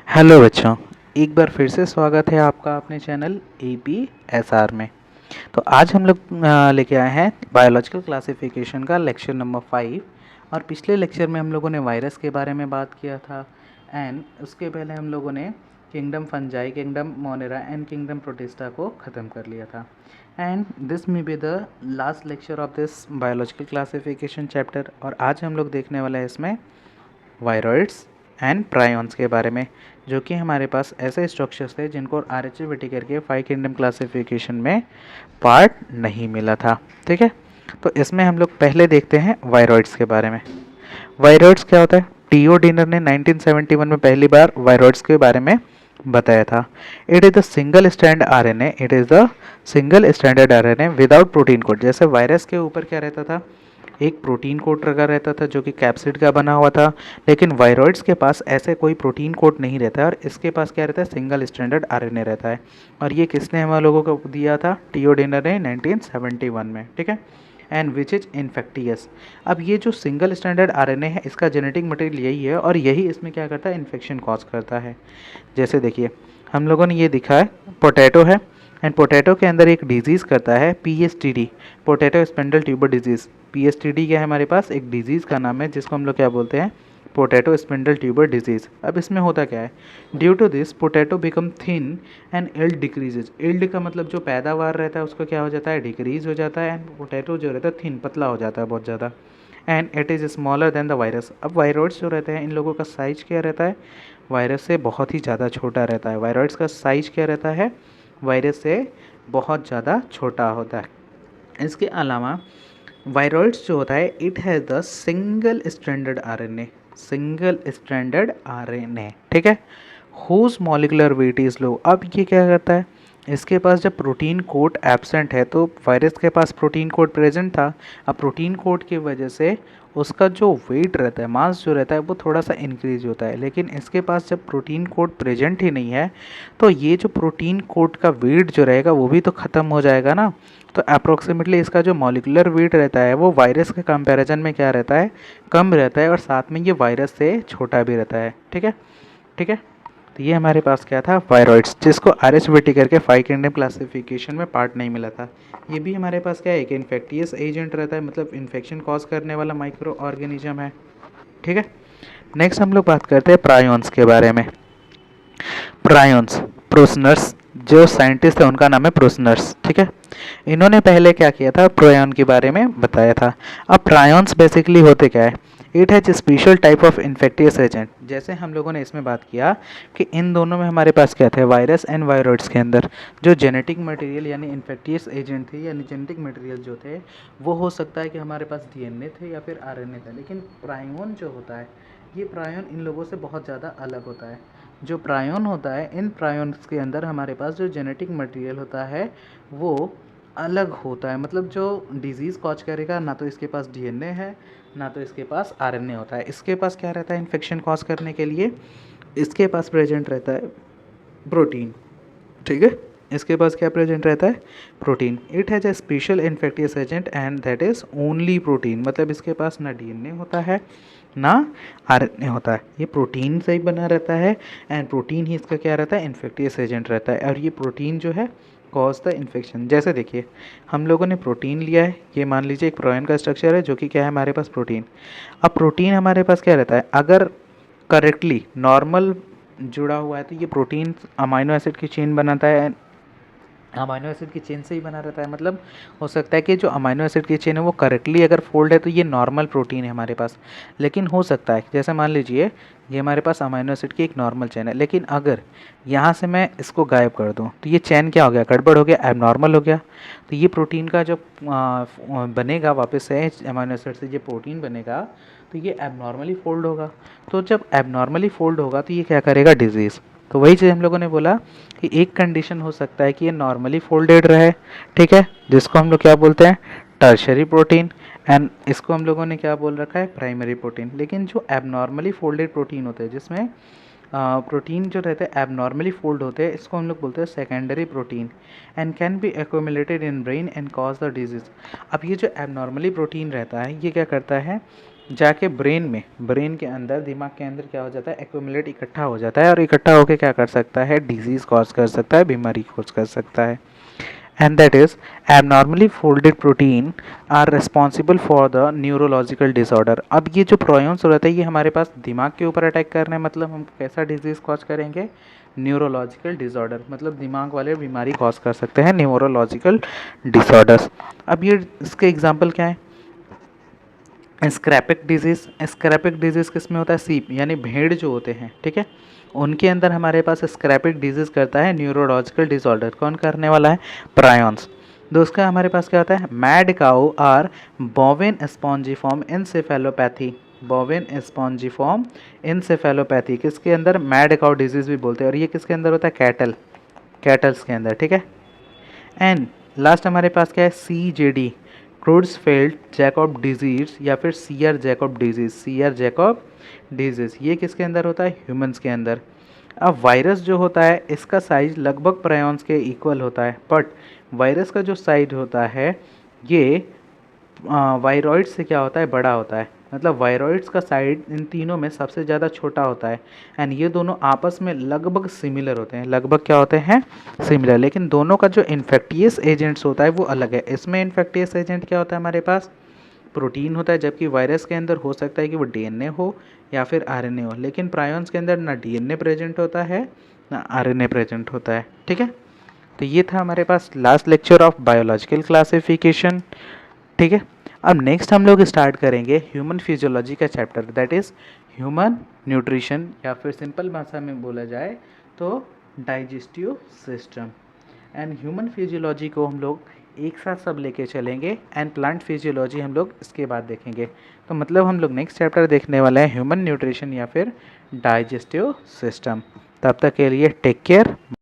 Hello बच्चों, एक बार फिर से स्वागत है आपका अपने चैनल APSR में। तो आज हम लोग लेके आए हैं बायोलॉजिकल क्लासिफिकेशन का लेक्चर नंबर 5। और पिछले लेक्चर में हम लोगों ने वायरस के बारे में बात किया था एंड उसके पहले हम लोगों ने kingdom fungi, kingdom Monera and kingdom protista को ख़त्म कर लिया था। And this may be the last lecture of this biological classification chapter. और आज हम लोग देखने वाले हैं इसमें वायरॉइड्स एंड प्रायॉन्स के बारे में, जो कि हमारे पास ऐसे स्ट्रक्चर्स थे जिनको RHA विटिकर के 5 किंगडम क्लासिफिकेशन में पार्ट नहीं मिला था। ठीक है, तो इसमें हम लोग पहले देखते हैं वायरॉइड्स के बारे में। वायरॉइड्स क्या होता है? टीओ डिनर ने 1971 में पहली बार वायरॉइड्स के बारे में बताया था। It is the single strand RNA, it is the single stranded RNA without protein code. जैसे वायरस के ऊपर क्या रहता था, एक प्रोटीन कोट लगा रहता था जो कि कैप्सिड का बना हुआ था, लेकिन वायरॉइड्स के पास ऐसे कोई प्रोटीन कोट नहीं रहता है और इसके पास क्या रहता है, सिंगल स्ट्रैंडेड RNA रहता है। और ये किसने हम लोगों को दिया था? टीओ डिनर ने 1971 में। ठीक है, एंड विच इज इन्फेक्टियस। अब ये जो सिंगल स्टैंडर्ड RNA है, इसका जेनेटिक मटेरियल यही है और यही इसमें क्या करता है, इन्फेक्शन कॉज करता है। जैसे देखिए, हम लोगों ने ये दिखा है, पोटैटो है एंड पोटैटो के अंदर एक डिजीज़ करता है PSTD, potato spindle tuber disease. PSTD क्या है हमारे पास? एक डिजीज़ का नाम है जिसको हम लोग क्या बोलते हैं, पोटैटो स्पिंडल ट्यूबर डिजीज़। अब इसमें होता क्या है, due to this potato become thin and yield decreases. Yield का मतलब जो पैदावार रहता है उसको क्या हो जाता है, डिक्रीज हो जाता है, एंड पोटैटो जो रहता है थिन, पतला हो जाता है बहुत ज़्यादा। And it is smaller than the virus. अब वायरॉइड्स जो रहते हैं इन लोगों का साइज क्या रहता है, वायरस से बहुत ही ज़्यादा छोटा रहता है। वायरॉइड्स का साइज क्या रहता है, वायरस से बहुत ज़्यादा छोटा होता है। इसके अलावा वायरॉइड्स जो होता है, it has the single stranded RNA, single stranded RNA। ठीक है, whose molecular weight is low. अब ये क्या करता है, इसके पास जब प्रोटीन कोड एब्सेंट है तो वायरस के पास प्रोटीन कोड प्रेजेंट था। अब प्रोटीन कोड की वजह से उसका जो वेट रहता है, मास जो रहता है, वो थोड़ा सा इंक्रीज होता है। लेकिन इसके पास जब प्रोटीन कोड प्रेजेंट ही नहीं है तो ये जो प्रोटीन कोड का वेट जो रहेगा वो भी तो ख़त्म हो जाएगा ना। तो अप्रोक्सीमेटली इसका जो मॉलिकुलर वेट रहता है वो वायरस के कंपैरिजन में क्या रहता है, कम रहता है, और साथ में ये वायरस से छोटा भी रहता है। ठीक है, ठीक है। तो ये हमारे पास क्या था, वायरॉइड्स, जिसको RS विटिकर के 5 किंगडम क्लासिफिकेशन में पार्ट नहीं मिला था। ये भी हमारे पास क्या है, एक इन्फेक्टियस एजेंट रहता है, मतलब इन्फेक्शन कॉज करने वाला माइक्रो ऑर्गेनिज्म है। ठीक है, नेक्स्ट हम लोग बात करते हैं प्रायॉन्स के बारे में। प्रायॉन्स, प्रोसनर्स, जो साइंटिस्ट है उनका नाम है प्रोसनर्स। ठीक है, इन्होंने पहले क्या किया था, प्रायॉन के बारे में बताया था। अब प्रायॉन्स बेसिकली होते क्या है, it has special type of infectious agent. जैसे हम लोगों ने इसमें बात किया कि इन दोनों में हमारे पास क्या थे, वायरस एंड वायरॉइड्स के अंदर जो जेनेटिक मटेरियल यानी इन्फेक्टियस एजेंट थे, यानी जेनेटिक मटेरियल जो थे, वो हो सकता है कि हमारे पास DNA थे या फिर RNA था। लेकिन प्रायॉन जो होता है, ये प्रायॉन इन लोगों से बहुत ज़्यादा अलग होता है। जो प्रायॉन होता है, इन प्रायॉन्स के अंदर हमारे पास जो जेनेटिक मटेरियल होता है वो अलग होता है। मतलब जो डिजीज़ कॉज करेगा, ना तो इसके पास DNA है, ना तो इसके पास RNA होता है। इसके पास क्या रहता है, इन्फेक्शन कॉज करने के लिए इसके पास प्रेजेंट रहता है प्रोटीन। ठीक है, इसके पास क्या प्रेजेंट रहता है, protein. It has a special infectious agent and that is only protein. मतलब इसके पास ना DNA होता है ना RNA होता है, ये प्रोटीन से ही बना रहता है एंड प्रोटीन ही इसका क्या रहता है, इन्फेक्टियस एजेंट रहता है। और ये प्रोटीन जो है कॉज द इन्फेक्शन। जैसे देखिए, हम लोगों ने प्रोटीन लिया है, ये मान लीजिए एक प्रायॉन का स्ट्रक्चर है जो कि क्या है हमारे पास, प्रोटीन। अब प्रोटीन हमारे पास क्या रहता है, अगर करेक्टली नॉर्मल जुड़ा हुआ है तो ये प्रोटीन अमाइनो एसिड की चेन बनाता है। अमाइनो एसिड की चेन से ही बना रहता है, मतलब हो सकता है कि जो अमाइनो एसिड की चेन है वो करेक्टली अगर फोल्ड है तो ये नॉर्मल प्रोटीन है हमारे पास। लेकिन हो सकता है, जैसे मान लीजिए ये हमारे पास अमाइनो एसिड की एक नॉर्मल चेन है, लेकिन अगर यहाँ से मैं इसको गायब कर दूँ तो ये चेन क्या हो गया, गड़बड़ हो गया, एबनॉर्मल हो गया। तो ये प्रोटीन का जो बनेगा वापस से अमाइनो एसिड से जो प्रोटीन बनेगा तो ये एबनॉर्मली फोल्ड होगा। तो जब एबनॉर्मली फोल्ड होगा तो ये क्या करेगा, डिजीज़। तो वही चीज़ हम लोगों ने बोला कि एक कंडीशन हो सकता है कि ये नॉर्मली फोल्डेड रहे, ठीक है, जिसको हम लोग क्या बोलते हैं, टर्शरी प्रोटीन, एंड इसको हम लोगों ने क्या बोल रखा है, प्राइमरी प्रोटीन। लेकिन जो एबनॉर्मली फोल्डेड प्रोटीन होते हैं, जिसमें प्रोटीन जो रहते हैं एबनॉर्मली फोल्ड होते हैं, इसको हम लोग बोलते हैं secondary protein and can be accumulated in brain and cause the disease. अब ये जो एबनॉर्मली प्रोटीन रहता है ये क्या करता है, जाके ब्रेन के अंदर, दिमाग के अंदर क्या हो जाता है, एक्यूमुलेट, इकट्ठा हो जाता है, और इकट्ठा होकर क्या कर सकता है, डिजीज़ कॉज कर सकता है, बीमारी कॉज कर सकता है। And that is abnormally folded protein are responsible for the neurological disorder। अब ये जो प्रोयॉन्स रहता है ये हमारे पास दिमाग के ऊपर अटैक कर रहे हैं, मतलब हम कैसा डिजीज़ कॉज करेंगे, न्यूरोलॉजिकल डिसऑर्डर, मतलब दिमाग वाले बीमारी कॉज कर सकते हैं, न्यूरोलॉजिकल डिसऑर्डर्स। अब ये इसके एग्जांपल क्या है, स्क्रैपिक डिजीज़ किस में होता है, सीप यानी भेड़ जो होते हैं, ठीक है, उनके अंदर हमारे पास स्क्रैपिक डिजीज़ करता है न्यूरोलॉजिकल डिसऑर्डर। कौन करने वाला है, प्रायॉन्स। दोस्तों हमारे पास क्या होता है, mad cow or bovine spongiform encephalopathy, bovine spongiform encephalopathy किसके अंदर, मैड काउ डिजीज़ भी बोलते हैं, और ये किसके अंदर होता है, कैटल्स के अंदर, ठीक है। एंड लास्ट हमारे पास क्या है, CJD, क्रूड्सफेल्ड जैकब डिजीज़ या फिर सीयर जैकब डिजीज़, ये किसके अंदर होता है, ह्यूमंस के अंदर। अब वायरस जो होता है इसका साइज लगभग प्रायॉन्स के इक्वल होता है, बट वायरस का जो साइज होता है ये वायरॉइड्स से क्या होता है, बड़ा होता है, मतलब वायरॉइड्स का साइड इन तीनों में सबसे ज़्यादा छोटा होता है। एंड ये दोनों आपस में लगभग सिमिलर होते हैं, लगभग क्या होते हैं, सिमिलर, लेकिन दोनों का जो इन्फेक्टियस एजेंट्स होता है वो अलग है। इसमें इन्फेक्टियस एजेंट क्या होता है, हमारे पास प्रोटीन होता है, जबकि वायरस के अंदर हो सकता है कि वो DNA हो या फिर RNA हो, लेकिन प्रायॉन्स के अंदर ना DNA प्रेजेंट होता है ना RNA प्रेजेंट होता है, ठीक है। तो ये था हमारे पास last lecture of biological classification, ठीक है। अब नेक्स्ट हम लोग स्टार्ट करेंगे ह्यूमन फिजियोलॉजी का चैप्टर, दैट इज़ ह्यूमन न्यूट्रिशन, या फिर सिंपल भाषा में बोला जाए तो digestive system. And human physiology को हम लोग एक साथ सब लेके चलेंगे, एंड प्लांट फिजियोलॉजी हम लोग इसके बाद देखेंगे। तो मतलब हम लोग नेक्स्ट चैप्टर देखने वाले हैं ह्यूमन न्यूट्रिशन या फिर डाइजेस्टिव सिस्टम। तब तक के लिए टेक केयर।